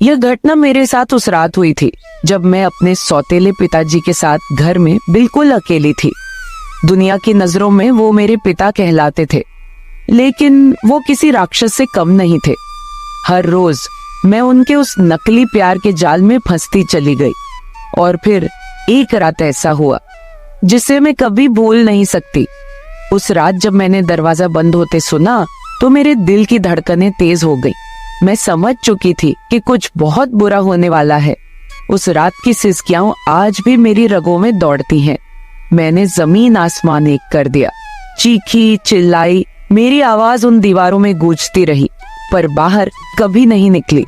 यह घटना मेरे साथ उस रात हुई थी जब मैं अपने सौतेले पिताजी के साथ घर में बिल्कुल अकेली थी। दुनिया की नजरों में वो मेरे पिता कहलाते थे, लेकिन वो किसी राक्षस से कम नहीं थे। हर रोज मैं उनके उस नकली प्यार के जाल में फंसती चली गई। और फिर एक रात ऐसा हुआ जिसे मैं कभी भूल नहीं सकती। उस रात जब मैंने दरवाजा बंद होते सुना तो मेरे दिल की धड़कनें तेज हो गई। मैं समझ चुकी थी कि कुछ बहुत बुरा होने वाला है। उस रात की सिसकियां आज भी मेरी रगों में दौड़ती हैं। मैंने जमीन आसमान एक कर दिया, चीखी चिल्लाई, मेरी आवाज उन दीवारों में गूंजती रही, पर बाहर कभी नहीं निकली।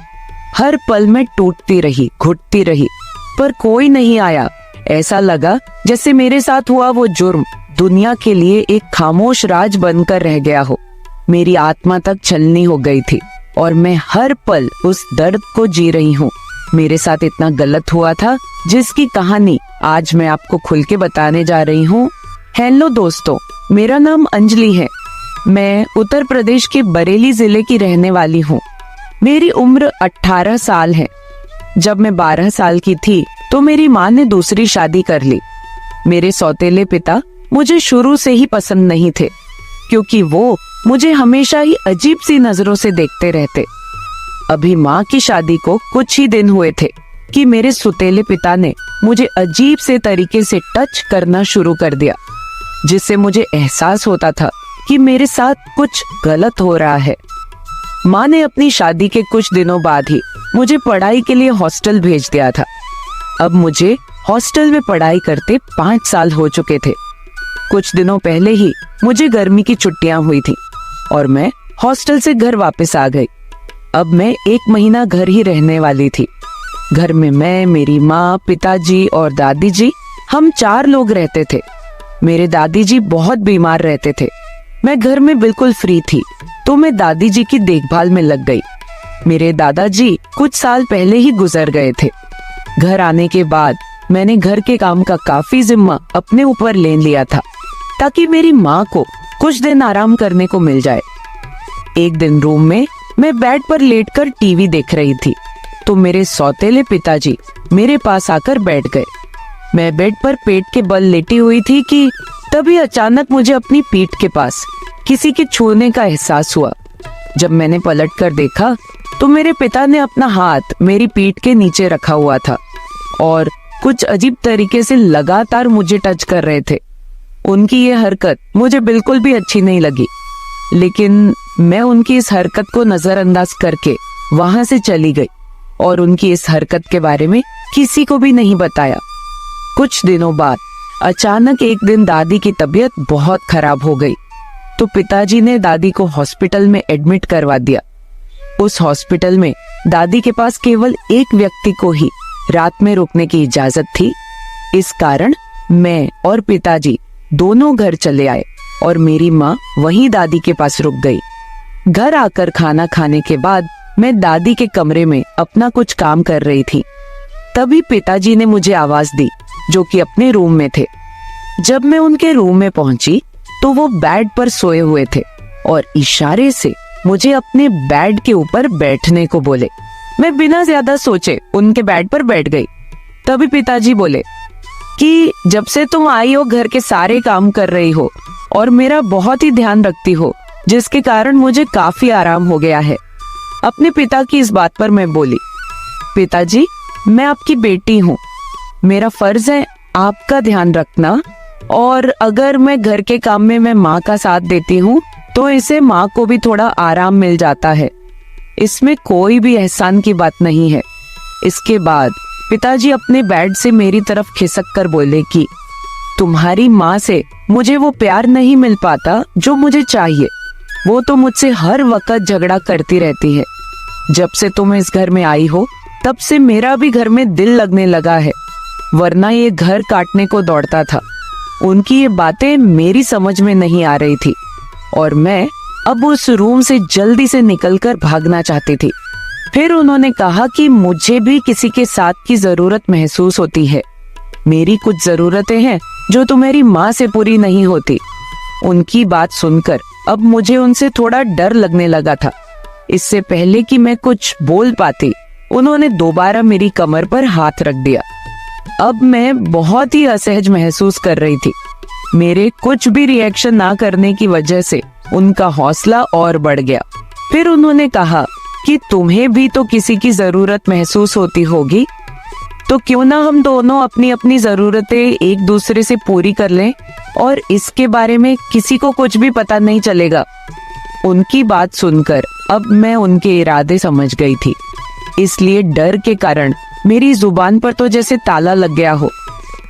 हर पल में टूटती रही, घुटती रही, पर कोई नहीं आया। ऐसा लगा जैसे मेरे साथ हुआ वो जुर्म दुनिया के लिए एक खामोश राज बनकर रह गया हो। मेरी आत्मा तक छलनी हो गई थी और मैं हर पल उस दर्द को जी रही हूँ। मेरे साथ इतना गलत हुआ था जिसकी कहानी आज मैं आपको खुल के बताने जा रही हूँ। हेलो दोस्तों, मेरा नाम अंजलि है। मैं उत्तर प्रदेश के बरेली जिले की रहने वाली हूँ। मेरी उम्र 18 साल है। जब मैं 12 साल की थी तो मेरी माँ ने दूसरी शादी कर ली। मेरे सौतेले पिता मुझे शुरू से ही पसंद नहीं थे, क्योंकि वो मुझे हमेशा ही अजीब सी नजरों से देखते रहते। अभी माँ की शादी को कुछ ही दिन हुए थे कि मेरे सौतेले पिता ने मुझे अजीब से तरीके से टच करना शुरू कर दिया, जिससे मुझे एहसास होता था कि मेरे साथ कुछ गलत हो रहा है। माँ ने अपनी शादी के कुछ दिनों बाद ही मुझे पढ़ाई के लिए हॉस्टल भेज दिया था। अब मुझे हॉस्टल में पढ़ाई करते 5 साल हो चुके थे। कुछ दिनों पहले ही मुझे गर्मी की छुट्टियां हुई थी और मैं हॉस्टल से घर वापस आ गई। अब मैं 1 महीना घर ही रहने वाली थी। घर में मैं, मेरी माँ, पिताजी और दादी जी, हम 4 लोग रहते थे। मेरे दादी जी बहुत बीमार रहते थे। मैं घर में बिल्कुल फ्री थी तो मैं दादी जी की देखभाल में लग गई। मेरे दादाजी कुछ साल पहले ही गुजर गए थे। घर आने के बाद मैंने घर के काम का काफी जिम्मा अपने ऊपर ले लिया था, ताकि मेरी माँ को कुछ दिन आराम करने को मिल जाए। एक दिन रूम में मैं बेड पर लेटकर टीवी देख रही थी तो मेरे सौतेले पिताजी मेरे पास आकर बैठ गए। मैं बेड पर पेट के बल लेटी हुई थी कि तभी अचानक मुझे अपनी पीठ के पास किसी के छूने का एहसास हुआ। जब मैंने पलट कर देखा तो मेरे पिता ने अपना हाथ मेरी पीठ के नीचे रखा हुआ था और कुछ अजीब तरीके से लगातार मुझे टच कर रहे थे। उनकी ये हरकत मुझे बिल्कुल भी अच्छी नहीं लगी, लेकिन मैं उनकी इस हरकत को नजरअंदाज करके वहां से चली गई और उनकी इस हरकत के बारे में किसी को भी नहीं बताया। कुछ दिनों बाद अचानक एक दिन दादी की तबीयत बहुत खराब हो गई तो पिताजी ने दादी को हॉस्पिटल में एडमिट करवा दिया। उस हॉस्पिटल में दादी के पास केवल एक व्यक्ति को ही रात में रुकने की इजाजत थी। इस कारण मैं और पिताजी दोनों घर चले आए और मेरी माँ वहीं दादी के पास रुक गई। घर आकर खाना खाने के बाद मैं दादी के कमरे में अपना कुछ काम कर रही थी। तभी पिताजी ने मुझे आवाज दी, जो कि अपने रूम में थे। जब मैं उनके रूम में पहुंची तो वो बेड पर सोए हुए थे और इशारे से मुझे अपने बेड के ऊपर बैठने को बोले। मैं बिना ज्यादा सोचे उनके बेड पर बैठ गई। तभी पिताजी बोले कि जब से तुम आई हो घर के सारे काम कर रही हो और मेरा बहुत ही ध्यान रखती हो, जिसके कारण मुझे काफी आराम हो गया है। अपने पिता की इस बात पर मैं बोली, पिताजी मैं आपकी बेटी हूँ, मेरा फर्ज है आपका ध्यान रखना, और अगर मैं घर के काम में मैं माँ का साथ देती हूँ तो इससे माँ को भी थोड़ा आराम मिल जाता है। इसमें कोई भी एहसान की बात नहीं है। इसके बाद पिताजी अपने बेड से मेरी तरफ खिसक कर बोले कि तुम्हारी माँ से मुझे वो प्यार नहीं मिल पाता जो मुझे चाहिए। वो तो मुझसे हर वक्त झगड़ा करती रहती है। जब से तुम इस घर में आई हो तब से मेरा भी घर में दिल लगने लगा है, वरना ये घर काटने को दौड़ता था। उनकी ये बातें मेरी समझ में नहीं आ रही थी और मैं अब उस रूम से जल्दी से निकलकर भागना चाहती थी। फिर उन्होंने कहा कि मुझे भी किसी के साथ की जरूरत महसूस होती है। मेरी कुछ जरूरतें हैं जो तुम्हारी माँ से पूरी नहीं होती। उनकी बात सुनकर अब मुझे उनसे थोड़ा डर लगने लगा था। इससे पहले कि मैं कुछ बोल पाती, उन्होंने दोबारा मेरी कमर पर हाथ रख दिया। अब मैं बहुत ही असहज महसूस कर रही थी। मेरे कुछ भी रिएक्शन ना करने की वजह से उनका हौसला और बढ़ गया। फिर उन्होंने कहा कि तुम्हें भी तो किसी की जरूरत महसूस होती होगी, तो क्यों ना हम दोनों अपनी अपनी जरूरतें एक दूसरे से पूरी कर लें और इसके बारे में किसी को कुछ भी पता नहीं चलेगा। उनकी बात सुनकर अब मैं उनके इरादे समझ गई थी, इसलिए डर के कारण मेरी जुबान पर तो जैसे ताला लग गया हो।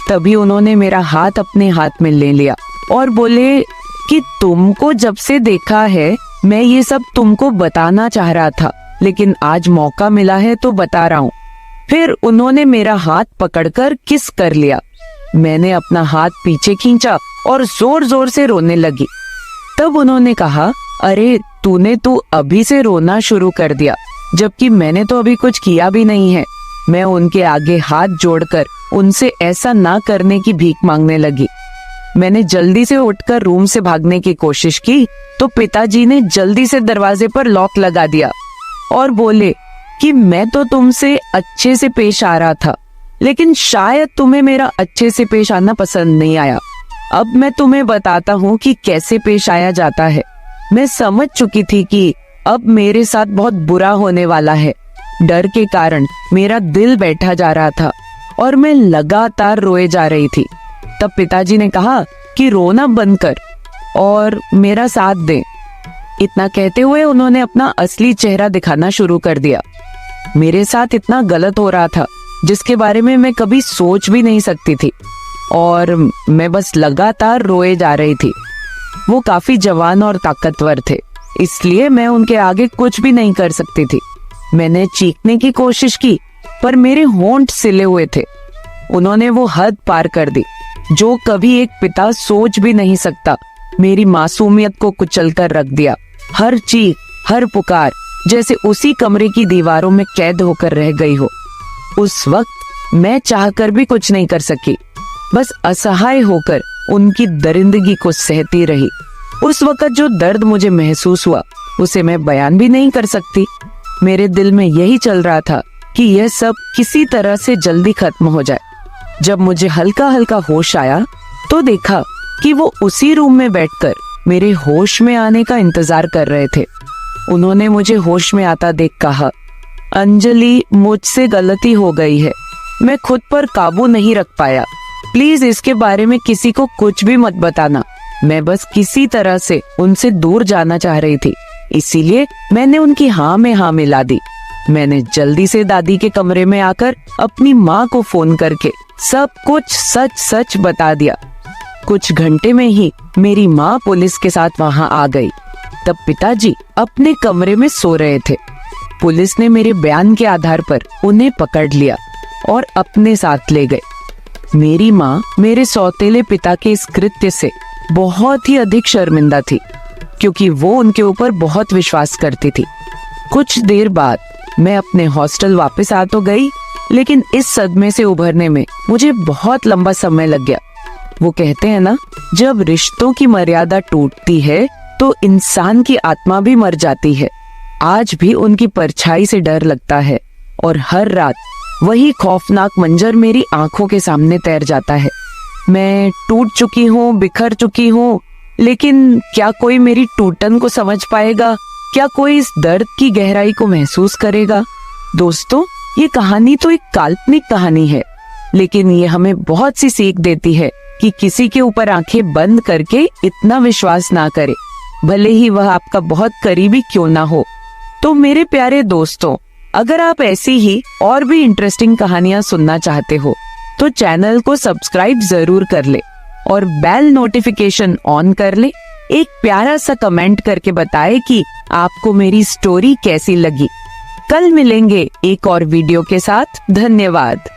तभी उन्होंने मेरा हाथ अपने हाथ में ले लिया और बोले कि तुमको जब से देखा है मैं ये सब तुमको बताना चाह रहा था, लेकिन आज मौका मिला है तो बता रहा हूँ। फिर उन्होंने मेरा हाथ पकड़कर किस कर लिया। मैंने अपना हाथ पीछे खींचा और जोर जोर से रोने लगी। तब उन्होंने कहा, अरे तूने तो अभी से रोना शुरू कर दिया, जबकि मैंने तो अभी कुछ किया भी नहीं है। मैं उनके आगे हाथ जोड़कर उनसे ऐसा ना करने की भीख मांगने लगी। मैंने जल्दी से उठकर रूम से भागने की कोशिश की तो पिताजी ने जल्दी से दरवाजे पर लॉक लगा दिया और बोले कि मैं तो तुमसे अच्छे से पेश आ रहा था, लेकिन शायद तुम्हें मेरा अच्छे से पेश आना पसंद नहीं आया। अब मैं तुम्हें बताता हूँ कि कैसे पेश आया जाता है। मैं समझ चुकी थी कि अब मेरे साथ बहुत बुरा होने वाला है। डर के कारण मेरा दिल बैठा जा रहा था और मैं लगातार रोए जा रही थी। तब पिताजी ने कहा कि रोना बंद कर और मेरा साथ दे। इतना कहते हुए उन्होंने अपना असली चेहरा दिखाना शुरू कर दिया। मेरे साथ इतना गलत हो रहा था जिसके बारे में मैं कभी सोच भी नहीं सकती थी और मैं बस लगातार रोए जा रही थी। वो काफी जवान और ताकतवर थे, इसलिए मैं उनके आगे कुछ भी नहीं कर सकती थी। मैंने चीखने की कोशिश की पर मेरे होंठ सिले हुए थे। उन्होंने वो हद पार कर दी जो कभी एक पिता सोच भी नहीं सकता। मेरी मासूमियत को कुचलकर रख दिया। हर चीख, हर पुकार जैसे उसी कमरे की दीवारों में कैद होकर रह गई हो। उस वक्त मैं चाहकर भी कुछ नहीं कर सकी, बस असहाय होकर उनकी दरिंदगी को सहती रही। उस वक्त जो दर्द मुझे महसूस हुआ उसे मैं बयान भी नहीं कर सकती। मेरे दिल में यही चल रहा था कि यह सब किसी तरह से जल्दी खत्म हो जाए। जब मुझे हल्का हल्का होश आया तो देखा कि वो उसी रूम में बैठकर मेरे होश में आने का इंतजार कर रहे थे। उन्होंने मुझे होश में आता देख कहा, अंजलि मुझसे गलती हो गई है, मैं खुद पर काबू नहीं रख पाया। प्लीज इसके बारे में किसी को कुछ भी मत बताना। मैं बस किसी तरह से उनसे दूर जाना चाह रही थी, इसीलिए मैंने उनकी हाँ में हाँ मिला दी। मैंने जल्दी से दादी के कमरे में आकर अपनी माँ को फोन करके सब कुछ सच सच बता दिया। कुछ घंटे में ही मेरी माँ पुलिस के साथ वहाँ आ गई। तब पिताजी अपने कमरे में सो रहे थे। पुलिस ने मेरे बयान के आधार पर उन्हें पकड़ लिया और अपने साथ ले गए। मेरी माँ मेरे सौतेले पिता के इस कृत्य से बहुत ही अधिक शर्मिंदा थी, क्योंकि वो उनके ऊपर बहुत विश्वास करती थी। कुछ देर बाद मैं अपने हॉस्टल वापस आ तो गई, लेकिन इस सदमे से उभरने में मुझे बहुत लंबा समय लग गया। वो कहते हैं ना, जब रिश्तों की मर्यादा टूटती है तो इंसान की आत्मा भी मर जाती है। आज भी उनकी परछाई से डर लगता है और हर रात वही खौफनाक मंजर मेरी आंखों के सामने तैर जाता है। मैं टूट चुकी हूँ, बिखर चुकी हूँ, लेकिन क्या कोई मेरी टूटन को समझ पाएगा? क्या कोई इस दर्द की गहराई को महसूस करेगा? दोस्तों, ये कहानी तो एक काल्पनिक कहानी है, लेकिन ये हमें बहुत सी सीख देती है कि किसी के ऊपर आंखें बंद करके इतना विश्वास ना करें, भले ही वह आपका बहुत करीबी क्यों ना हो। तो मेरे प्यारे दोस्तों, अगर आप ऐसी ही और भी इंटरेस्टिंग कहानियां सुनना चाहते हो तो चैनल को सब्सक्राइब जरूर कर ले और बेल नोटिफिकेशन ऑन कर ले। एक प्यारा सा कमेंट करके बताएं कि आपको मेरी स्टोरी कैसी लगी। कल मिलेंगे एक और वीडियो के साथ। धन्यवाद।